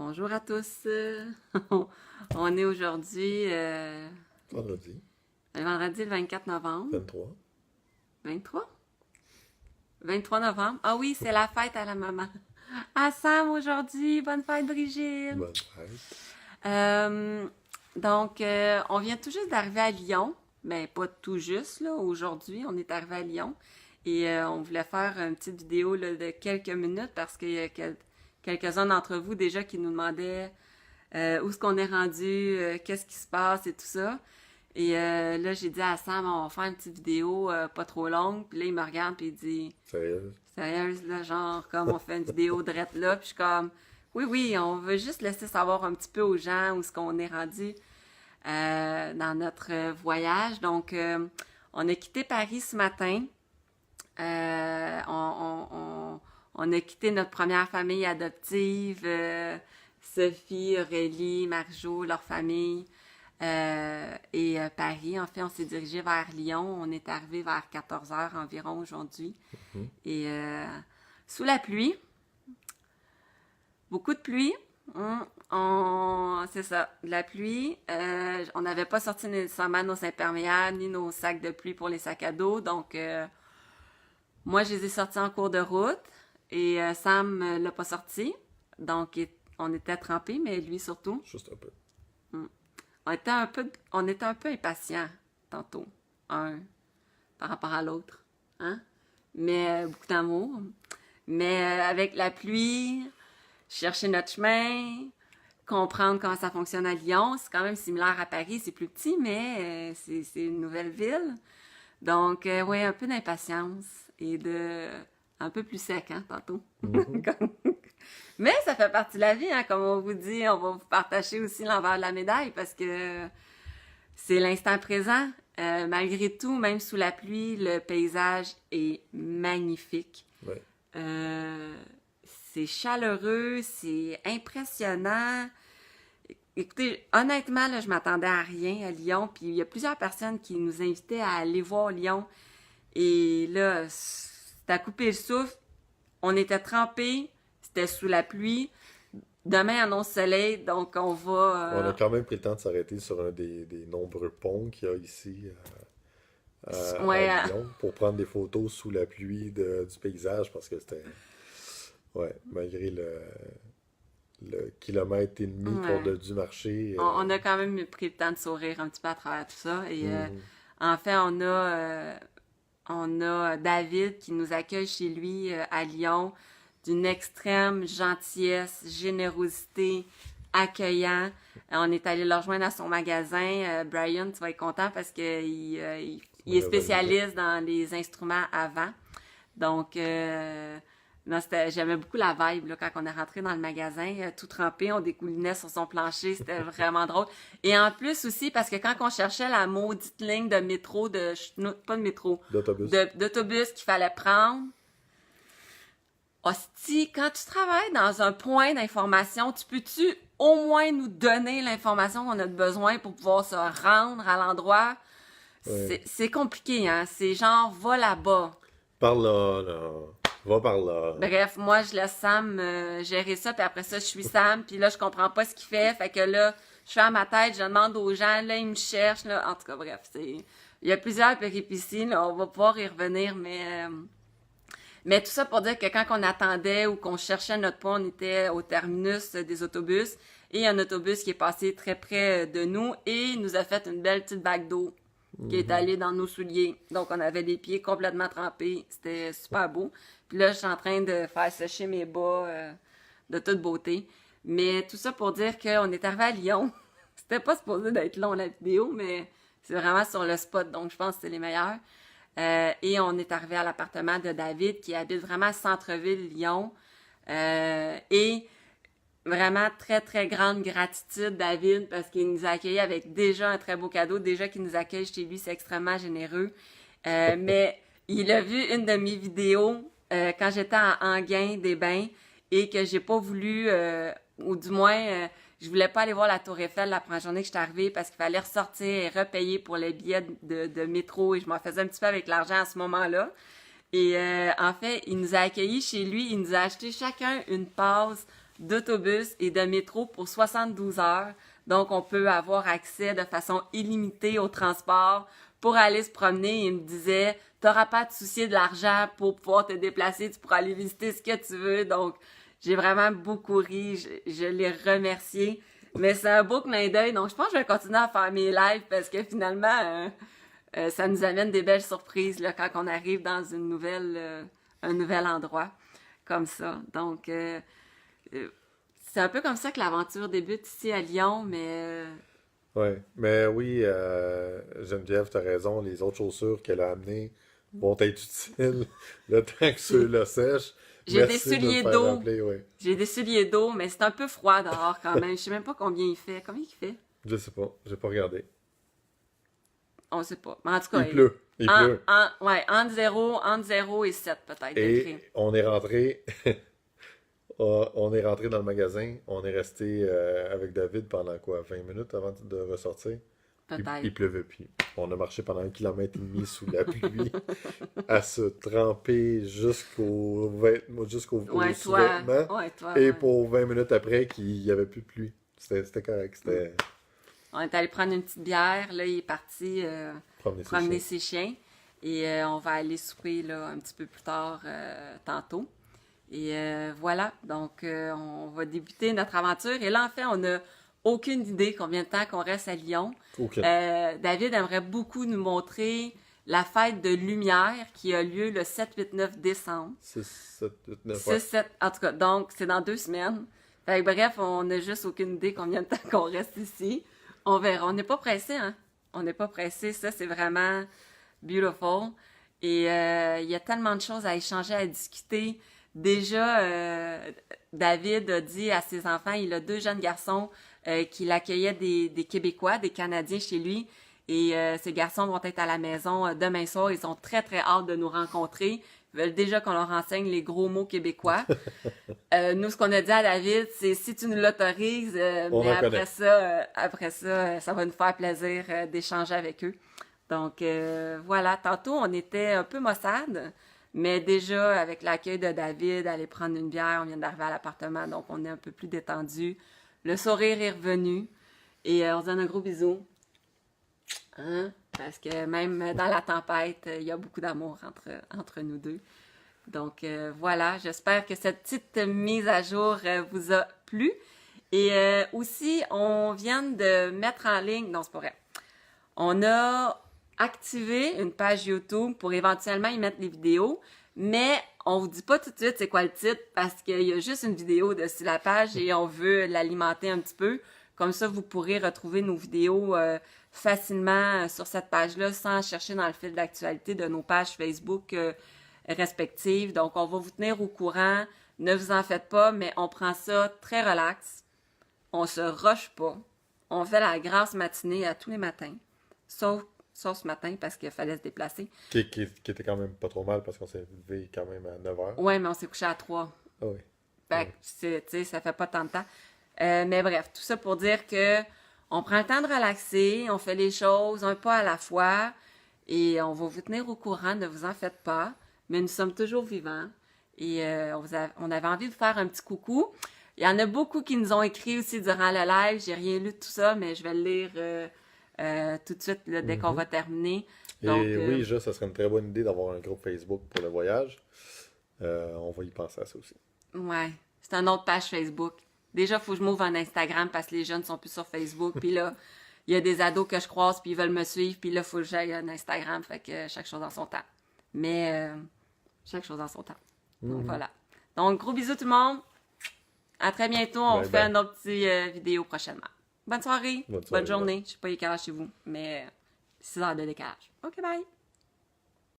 Bonjour à tous. On est aujourd'hui Vendredi, le vendredi le 24 novembre. 23. 23? 23 novembre. Ah oui, c'est la fête à la maman. À Sam aujourd'hui. Bonne fête, Brigitte. Bonne fête. On vient tout juste d'arriver à Lyon. Ben, pas tout juste, là. Aujourd'hui, on est arrivé à Lyon. Et on voulait faire une petite vidéo là, de quelques minutes parce qu'il y a quelques-uns d'entre vous déjà qui nous demandaient où est-ce qu'on est rendu, qu'est-ce qui se passe et tout ça. Et là, j'ai dit à Sam, on va faire une petite vidéo pas trop longue. Puis là, il me regarde puis il dit, Sérieuse? sérieuse, là, genre, comme on fait une vidéo drette là. Puis je suis comme, oui, on veut juste laisser savoir un petit peu aux gens où est-ce qu'on est rendu dans notre voyage. Donc, on a quitté Paris ce matin. On a quitté notre première famille adoptive, Sophie, Aurélie, Marjo, leur famille, et Paris. En fait, on s'est dirigé vers Lyon. On est arrivé vers 14 heures environ aujourd'hui. Et sous la pluie, beaucoup de pluie. C'est ça, de la pluie. On n'avait pas sorti nécessairement nos imperméables ni nos sacs de pluie pour les sacs à dos. Donc, moi, je les ai sortis en cours de route et Sam l'a pas sorti. Donc, on était trempés, mais lui surtout. Juste un peu. On était un peu impatients tantôt, un par rapport à l'autre. Hein? Mais beaucoup d'amour. Mais avec la pluie, chercher notre chemin, comprendre comment ça fonctionne à Lyon. C'est quand même similaire à Paris. C'est plus petit, mais c'est une nouvelle ville. Donc, oui, un peu d'impatience et un peu plus sec, hein, tantôt. Mais ça fait partie de la vie, hein, comme on vous dit, on va vous partager aussi l'envers de la médaille parce que c'est l'instant présent. Malgré tout, même sous la pluie, le paysage est magnifique. Ouais. C'est chaleureux, c'est impressionnant. Écoutez, honnêtement, là, je m'attendais à rien à Lyon, puis il y a plusieurs personnes qui nous invitaient à aller voir Lyon. Et là, c'était à couper le souffle. On était trempés, c'était sous la pluie. Demain, annonce soleil, donc on va... On a quand même pris le temps de s'arrêter sur un des nombreux ponts qu'il y a ici à Lyon pour prendre des photos sous la pluie du paysage parce que c'était... Ouais, malgré le kilomètre et demi qu'on a dû marcher. On a quand même pris le temps de sourire un petit peu à travers tout ça. Et en fait, on a David qui nous accueille chez lui à Lyon, d'une extrême gentillesse, générosité, accueillant. On est allé le rejoindre à son magasin. Brian, tu vas être content parce qu'il est spécialiste dans les instruments à vent. Donc, j'aimais beaucoup la vibe là, quand on est rentré dans le magasin, tout trempé, on découlinait sur son plancher, c'était vraiment drôle. Et en plus aussi, parce que quand on cherchait la maudite ligne de métro, pas de métro, d'autobus qu'il fallait prendre, hostie, quand tu travailles dans un point d'information, tu peux-tu au moins nous donner l'information qu'on a besoin pour pouvoir se rendre à l'endroit? Ouais. C'est compliqué, hein? C'est genre, va là-bas. Par là. Va par là. Bref, moi, je laisse Sam gérer ça, puis après ça, je suis Sam, puis là, je comprends pas ce qu'il fait, fait que là, je fais à ma tête, je demande aux gens, là, ils me cherchent, là, en tout cas, bref, il y a plusieurs péripéties, là, on va pouvoir y revenir, mais tout ça pour dire que quand on attendait ou qu'on cherchait notre point, on était au terminus des autobus, et un autobus qui est passé très près de nous, et il nous a fait une belle petite vague d'eau qui est allée dans nos souliers. Donc, on avait les pieds complètement trempés. C'était super beau. Puis là, je suis en train de faire sécher mes bas de toute beauté. Mais tout ça pour dire qu'on est arrivé à Lyon. C'était pas supposé d'être long, la vidéo, mais c'est vraiment sur le spot. Donc, je pense que c'est les meilleurs. Et on est arrivé à l'appartement de David, qui habite vraiment centre-ville Lyon. Et vraiment très, très grande gratitude, David, parce qu'il nous a accueillis avec déjà un très beau cadeau. Déjà qu'il nous accueille chez lui, c'est extrêmement généreux. Mais il a vu une de mes vidéos quand j'étais à Enghien des Bains et que j'ai pas voulu, ou du moins, je voulais pas aller voir la Tour Eiffel la première journée que j'étais arrivée parce qu'il fallait ressortir et repayer pour les billets de métro et je m'en faisais un petit peu avec l'argent à ce moment-là. Et en fait, il nous a accueillis chez lui, il nous a acheté chacun une passe d'autobus et de métro pour 72 heures. Donc, on peut avoir accès de façon illimitée au transport pour aller se promener. Il me disait, t'auras pas à te soucier de l'argent pour pouvoir te déplacer, tu pourras aller visiter ce que tu veux. Donc, j'ai vraiment beaucoup ri, je l'ai remercié. Mais c'est un beau clin d'œil, donc je pense que je vais continuer à faire mes lives parce que finalement, ça nous amène des belles surprises là, quand on arrive dans un nouvel endroit comme ça. Donc, c'est un peu comme ça que l'aventure débute ici à Lyon, mais... Ouais, mais oui, Geneviève, t'as raison, les autres chaussures qu'elle a amenées vont être utiles le temps que ceux-là sèchent. J'ai des Merci de me souliers faire d'eau. rappeler, ouais. J'ai des souliers d'eau, mais c'est un peu froid dehors quand même. Je sais même pas combien il fait. Combien il fait? Je sais pas, j'ai pas regardé. On sait pas. Mais en tout cas, Il pleut, il pleut. Ouais, entre 0 et 7 peut-être. Et on est rentré, on est rentré dans le magasin, on est resté avec David pendant quoi, 20 minutes avant de ressortir? Peut-être. Il pleuvait plus. On a marché pendant 1,5 km sous la pluie à se tremper jusqu'aux Ouais, sous-vêtements. Ouais, toi, Et ouais. pour 20 minutes après, qu'il n'y avait plus de pluie. C'était correct. C'était On est allé prendre une petite bière. Là, il est parti promener ses ses chiens. Et on va aller souper là, un petit peu plus tard tantôt. Et voilà. Donc, on va débuter notre aventure. Et là, en fait, on n'a aucune idée combien de temps qu'on reste à Lyon. Okay. David aimerait beaucoup nous montrer la fête de lumière qui a lieu le 7, 8, 9 décembre. 6, 7, 8, 9, 6, 7, en tout cas, donc c'est dans 2 semaines. Fait que, bref, on n'a juste aucune idée combien de temps qu'on reste ici. On verra. On n'est pas pressé, hein? On n'est pas pressé. Ça, c'est vraiment beautiful. Et il y a tellement de choses à échanger, à discuter. Déjà, David a dit à ses enfants, il a 2 jeunes garçons qu'il accueillait des Québécois, des Canadiens chez lui. Et ces garçons vont être à la maison demain soir. Ils ont très, très hâte de nous rencontrer. Ils veulent déjà qu'on leur enseigne les gros mots québécois. Nous, ce qu'on a dit à David, c'est si tu nous l'autorises, mais après ça, ça va nous faire plaisir d'échanger avec eux. Donc, voilà. Tantôt, on était un peu maussade, mais déjà, avec l'accueil de David, aller prendre une bière, on vient d'arriver à l'appartement, donc on est un peu plus détendu. Le sourire est revenu et on se donne un gros bisou. Hein? Parce que même dans la tempête, il y a beaucoup d'amour entre nous deux. Donc voilà, j'espère que cette petite mise à jour vous a plu. Et aussi, on vient de mettre en ligne, non c'est pas vrai, on a activé une page YouTube pour éventuellement y mettre les vidéos, mais on vous dit pas tout de suite c'est quoi le titre parce qu'il y a juste une vidéo dessus la page et on veut l'alimenter un petit peu. Comme ça, vous pourrez retrouver nos vidéos facilement sur cette page-là sans chercher dans le fil d'actualité de nos pages Facebook respectives. Donc, on va vous tenir au courant. Ne vous en faites pas, mais on prend ça très relax. On se rush pas. On fait la grasse matinée à tous les matins. Sauf ce matin parce qu'il fallait se déplacer. Qui était quand même pas trop mal parce qu'on s'est levé quand même à 9h. Ouais, mais on s'est couché à 3. Ah oui. Fait que, tu sais, ça fait pas tant de temps. Mais bref, tout ça pour dire que on prend le temps de relaxer, on fait les choses un pas à la fois et on va vous tenir au courant, ne vous en faites pas. Mais nous sommes toujours vivants et on avait envie de faire un petit coucou. Il y en a beaucoup qui nous ont écrit aussi durant le live. J'ai rien lu de tout ça, mais je vais le lire tout de suite là, dès qu'on va terminer. Donc, et oui, ça serait une très bonne idée d'avoir un groupe Facebook pour le voyage. On va y penser à ça aussi. Ouais, c'est une autre page Facebook. Déjà, il faut que je m'ouvre un Instagram parce que les jeunes sont plus sur Facebook. Puis là, il y a des ados que je croise puis ils veulent me suivre. Puis là, il faut que j'aille un Instagram. Fait que chaque chose en son temps. Mais chaque chose en son temps. Donc voilà. Donc, gros bisous tout le monde. À très bientôt. On fait une autre petite vidéo prochainement. Bonne soirée. Bonne journée. Je sais pas quel âge chez vous, mais 6 heures de décalage. OK, bye.